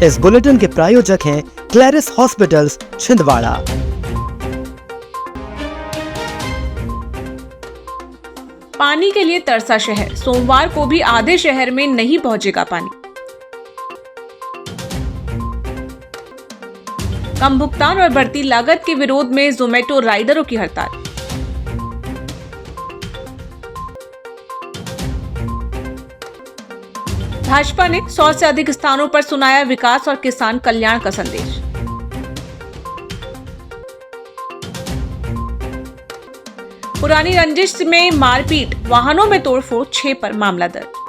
इस बुलेटिन के प्रायोजक हैं क्लैरिस हॉस्पिटल्स छिंदवाड़ा। पानी के लिए तरसा शहर, सोमवार को भी आधे शहर में नहीं पहुंचेगा पानी। कम भुगतान और बढ़ती लागत के विरोध में जोमेटो राइडरों की हड़ताल। भाजपा ने 100 से अधिक स्थानों पर सुनाया विकास और किसान कल्याण का संदेश। पुरानी रंजिश में मारपीट, वाहनों में तोड़फोड़, 6 पर मामला दर्ज।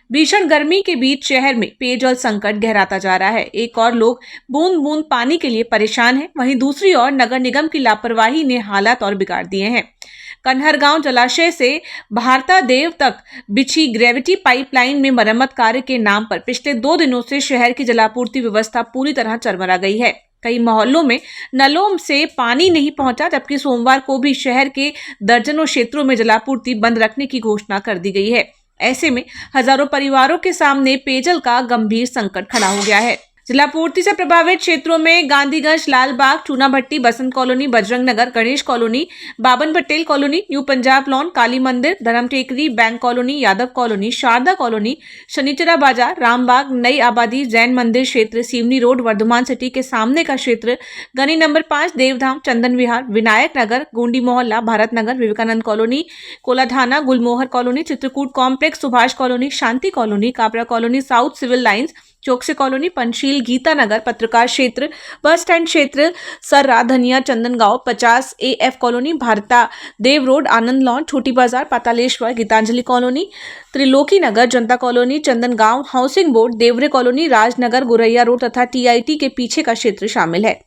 भीषण गर्मी के बीच शहर में पेयजल संकट गहराता जा रहा है। एक और लोग बूंद बूंद पानी के लिए परेशान हैं, वहीं दूसरी ओर नगर निगम की लापरवाही ने हालात और बिगाड़ दिए हैं। कन्हरगांव जलाशय से भारता देव तक बिछी ग्रेविटी पाइपलाइन में मरम्मत कार्य के नाम पर पिछले 2 दिनों से शहर की जलापूर्ति व्यवस्था पूरी तरह चरमरा गई है। कई मोहल्लों में नलों से पानी नहीं पहुंचा, जबकि सोमवार को भी शहर के दर्जनों क्षेत्रों में जलापूर्ति बंद रखने की घोषणा कर दी गई है। ऐसे में हजारों परिवारों के सामने पेयजल का गंभीर संकट खड़ा हो गया है। जलापूर्ति से प्रभावित क्षेत्रों में Gandhiganj, Lalbagh, Chunabhatti, Basant colony, Bajrang Nagar, Ganesh colony, Baban Patel colony, new Punjab lawn, Kali Mandir, Dharam Tekri, bank colony, Yadav colony, Sharda colony, Shanichara Bazaar, Rambagh, नई आबादी, जैन मंदिर क्षेत्र, सीवनी रोड, वर्धमान सिटी के सामने का क्षेत्र, Gani number 5, Devdham, Chandan Vihar, Vinayak Nagar, Gondi Mohalla, Bharat Nagar, Vivekanand colony, Koladhana, Gulmohar colony, Chitrakoot complex, Subhash colony, Shanti colony, Kapra colony, south civil lines, Chaukse colony, Panchsheel, Geeta Nagar, पत्रकार क्षेत्र, बस स्टैंड क्षेत्र, सर्रा, धनिया, चंदनगांव, 50 AF कॉलोनी, भारता देव रोड, आनंद लॉन, छोटी बाजार, पातालेश्वर, गीतांजलि कॉलोनी, त्रिलोकी नगर, जनता कॉलोनी, चंदनगांव, हाउसिंग बोर्ड, देवरे कॉलोनी, राजनगर, गुरैया रोड तथा TIT के पीछे का क्षेत्र शामिल है।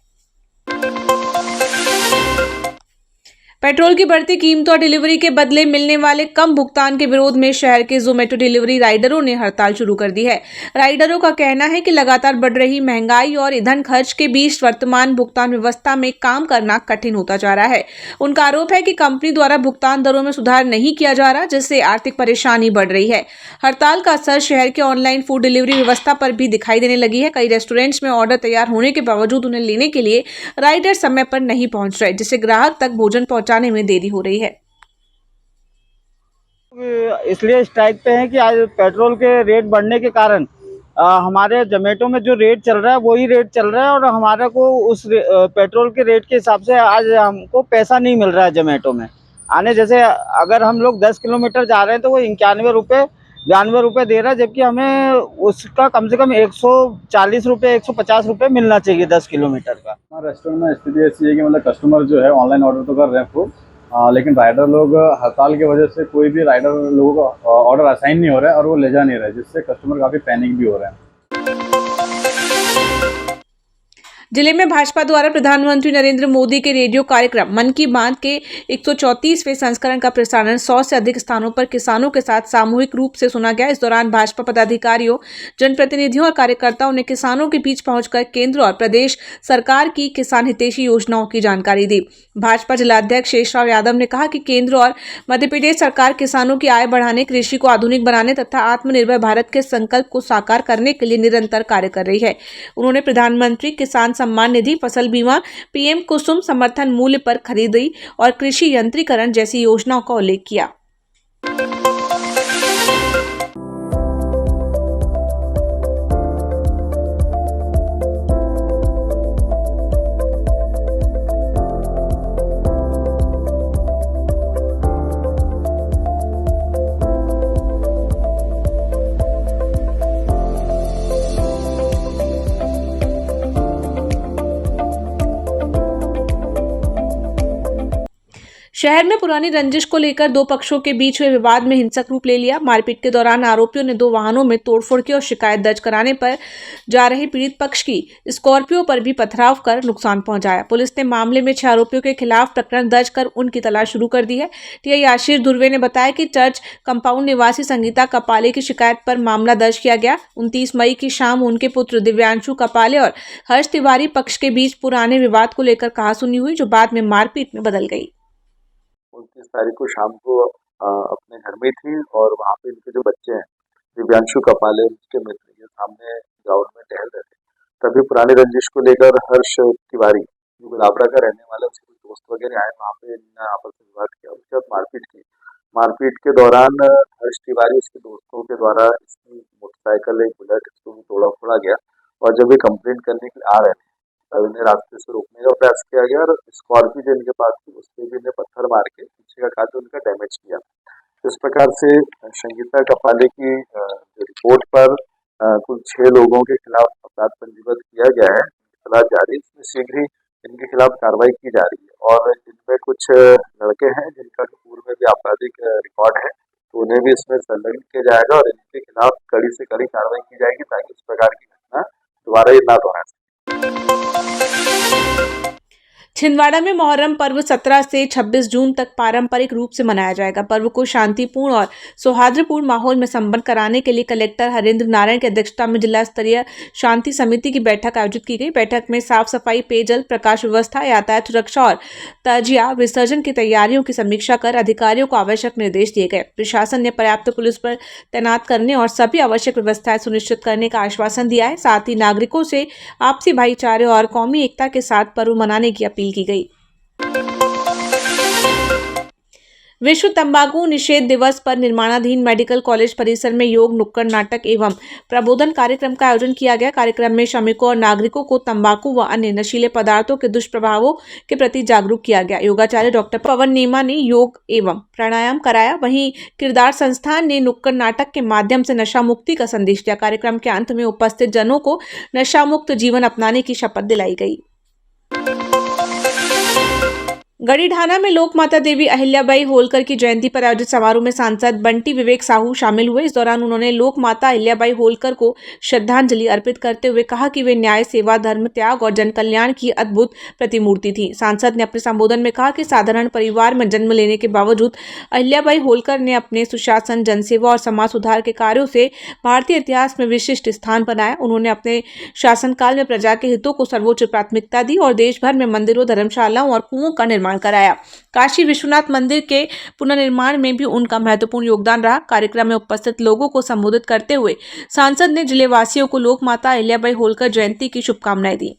पेट्रोल की बढ़ती कीमतों और डिलीवरी के बदले मिलने वाले कम भुगतान के विरोध में शहर के जोमेटो डिलीवरी राइडरों ने हड़ताल शुरू कर दी है। राइडरों का कहना है कि लगातार बढ़ रही महंगाई और ईंधन खर्च के बीच वर्तमान भुगतान व्यवस्था में काम करना कठिन होता जा रहा है। उनका आरोप है कि कंपनी द्वारा भुगतान दरों में सुधार नहीं किया जा रहा, जिससे आर्थिक परेशानी बढ़ रही है। हड़ताल का असर शहर के ऑनलाइन फूड डिलीवरी व्यवस्था पर भी दिखाई देने लगी है। कई रेस्टोरेंट्स में ऑर्डर तैयार होने के बावजूद उन्हें लेने के लिए राइडर समय पर नहीं पहुंच रहे, जिससे ग्राहक तक भोजन पहुंचाने में देरी हो रही है। इसलिए स्ट्राइक पे है कि आज पेट्रोल के रेट बढ़ने के कारण हमारे जोमेटो में जो रेट चल रहा है वही रेट चल रहा है और हमारे को उस पेट्रोल के रेट के हिसाब से आज हमको पैसा नहीं मिल रहा है जोमेटो में आने। जैसे अगर हम लोग 10 किलोमीटर जा रहे हैं तो वो 92 रुपये दे रहा है, जबकि हमें उसका कम से कम 140 रुपये 150 रुपये मिलना चाहिए 10 किलोमीटर का। रेस्टोरेंट में स्थिति ऐसी है कि मतलब कस्टमर जो है ऑनलाइन ऑर्डर तो कर रहे हैं फूड, लेकिन राइडर लोग हड़ताल की वजह से कोई भी राइडर लोगों को ऑर्डर असाइन नहीं हो रहा है और वो ले जा नहीं रहे, जिससे कस्टमर काफ़ी पैनिक भी हो रहे हैं। जिले में भाजपा द्वारा प्रधानमंत्री नरेंद्र मोदी के रेडियो कार्यक्रम मन की बात के 134वें संस्करण का प्रसारण 100 से अधिक स्थानों पर किसानों के साथ सामूहिक रूप से सुना गया। इस दौरान भाजपा पदाधिकारियों, जनप्रतिनिधियों और कार्यकर्ताओं ने किसानों के बीच पहुंचकर केंद्र और प्रदेश सरकार की किसान हितैषी योजनाओं की जानकारी दी। भाजपा जिलाध्यक्ष शेषराव यादव ने कहा कि केंद्र और मध्य प्रदेश सरकार किसानों की आय बढ़ाने, कृषि को आधुनिक बनाने तथा आत्मनिर्भर भारत के संकल्प को साकार करने के लिए निरंतर कार्य कर रही है। उन्होंने प्रधानमंत्री किसान सम्मान निधि, फसल बीमा, PM कुसुम समर्थन मूल्य पर खरीदी और कृषि यंत्रीकरण जैसी योजनाओं का उल्लेख किया। शहर में पुरानी रंजिश को लेकर 2 पक्षों के बीच हुए विवाद में हिंसक रूप ले लिया। मारपीट के दौरान आरोपियों ने 2 वाहनों में तोड़फोड़ की और शिकायत दर्ज कराने पर जा रही पीड़ित पक्ष की स्कॉर्पियो पर भी पथराव कर नुकसान पहुंचाया। पुलिस ने मामले में 6 आरोपियों के खिलाफ प्रकरण दर्ज कर उनकी तलाश शुरू कर दी है। TI आशीष धुर्वे ने बताया कि चर्च कंपाउंड निवासी संगीता कपाले की शिकायत पर मामला दर्ज किया गया। 29 मई की शाम उनके पुत्र दिव्यांशु कपाले और हर्ष तिवारी पक्ष के बीच पुराने विवाद को लेकर कहासुनी हुई, जो बाद में मारपीट में बदल गई। 29 तारीख को शाम को अपने घर में थी और वहाँ पे इनके जो बच्चे हैं दिव्यांशु कपाले, उसके मित्र के सामने पुरानी रंजिश को लेकर हर्ष तिवारी जो गुलाबरा का रहने वाला है, उसके कुछ दोस्त वगैरह आए, वहाँ पे इन्होंने आपस में विवाद किया, उसके बाद मारपीट की। मारपीट के दौरान हर्ष तिवारी उसके दोस्तों के द्वारा इसकी मोटरसाइकिल, एक बुलेट, इसको भी तोड़ा फोड़ा गया। और जब ये कंप्लेंट करने के लिए आ रहे थे तब इन्हें रास्ते से रोकने का प्रयास किया गया और स्कॉर्पियो जो इनके पास थी उस पर भी इन्हें पत्थर मार के पीछे का काट उनका डैमेज किया। इस प्रकार से संगीता कपाले की जो रिपोर्ट पर कुल 6 लोगों के खिलाफ अपराध पंजीबद्ध किया गया है, तलाश जारी है। इसमें शीघ्र ही इनके खिलाफ कार्रवाई की जा रही है और इनमें कुछ लड़के हैं जिनका पूर्व में भी आपराधिक रिकॉर्ड है, तो उन्हें भी इसमें संलग्न किया जाएगा और इनके खिलाफ कड़ी से कड़ी कार्रवाई की जाएगी ताकि इस प्रकार की घटना दोबारा ये ना दोहरा सके। छिंदवाड़ा में मोहर्रम पर्व 17 से 26 जून तक पारंपरिक रूप से मनाया जाएगा। पर्व को शांतिपूर्ण और सौहार्दपूर्ण माहौल में संपन्न कराने के लिए कलेक्टर हरेंद्र नारायण की अध्यक्षता में जिला स्तरीय शांति समिति की बैठक आयोजित की गई। बैठक में साफ सफाई, पेयजल, प्रकाश व्यवस्था, यातायात सुरक्षा और ताजिया विसर्जन की तैयारियों की समीक्षा कर अधिकारियों को आवश्यक निर्देश दिए गए। प्रशासन ने पर्याप्त पुलिस पर तैनात करने और सभी आवश्यक व्यवस्थाएं सुनिश्चित करने का आश्वासन दिया है। साथ ही नागरिकों से आपसी भाईचारे और कौमी एकता के साथ पर्व मनाने की अपील की गई। विश्व तंबाकू निषेध दिवस पर निर्माणाधीन मेडिकल कॉलेज परिसर में योग, नुक्कड़ नाटक एवं प्रबोधन कार्यक्रम का आयोजन किया गया। कार्यक्रम में श्रमिकों और नागरिकों को तंबाकू व अन्य नशीले पदार्थों के दुष्प्रभावों के प्रति जागरूक किया गया। योगाचार्य डॉक्टर पवन नेमा ने योग एवं प्राणायाम कराया। वहीं किरदार संस्थान ने नुक्कड़ नाटक के माध्यम से नशा मुक्ति का संदेश दिया। कार्यक्रम के अंत में उपस्थित जनों को नशा मुक्त जीवन अपनाने की शपथ दिलाई गई। गढ़ीढाना में लोक माता देवी अहिल्याबाई होलकर की जयंती पर आयोजित समारोह में सांसद बंटी विवेक साहू शामिल हुए। इस दौरान उन्होंने लोक माता अहिल्याबाई होलकर को श्रद्धांजलि अर्पित करते हुए कहा कि वे न्याय, सेवा, धर्म, त्याग और जन कल्याण की अद्भुत प्रतिमूर्ति थी। सांसद ने अपने संबोधन में कहा कि साधारण परिवार में जन्म लेने के बावजूद अहिल्याबाई होलकर ने अपने सुशासन, जनसेवा और समाज सुधार के कार्यों से भारतीय इतिहास में विशिष्ट स्थान बनाया। उन्होंने अपने शासनकाल में प्रजा के हितों को सर्वोच्च प्राथमिकता दी और देश भर में मंदिरों, धर्मशालाओं और कुओं का निर्माण कराया। काशी विश्वनाथ मंदिर के पुनर्निर्माण में भी उनका महत्वपूर्ण योगदान रहा। कार्यक्रम में उपस्थित लोगों को संबोधित करते हुए सांसद ने जिले वासियों को लोक माता अहिल्याबाई होलकर जयंती की शुभकामनाएं दी।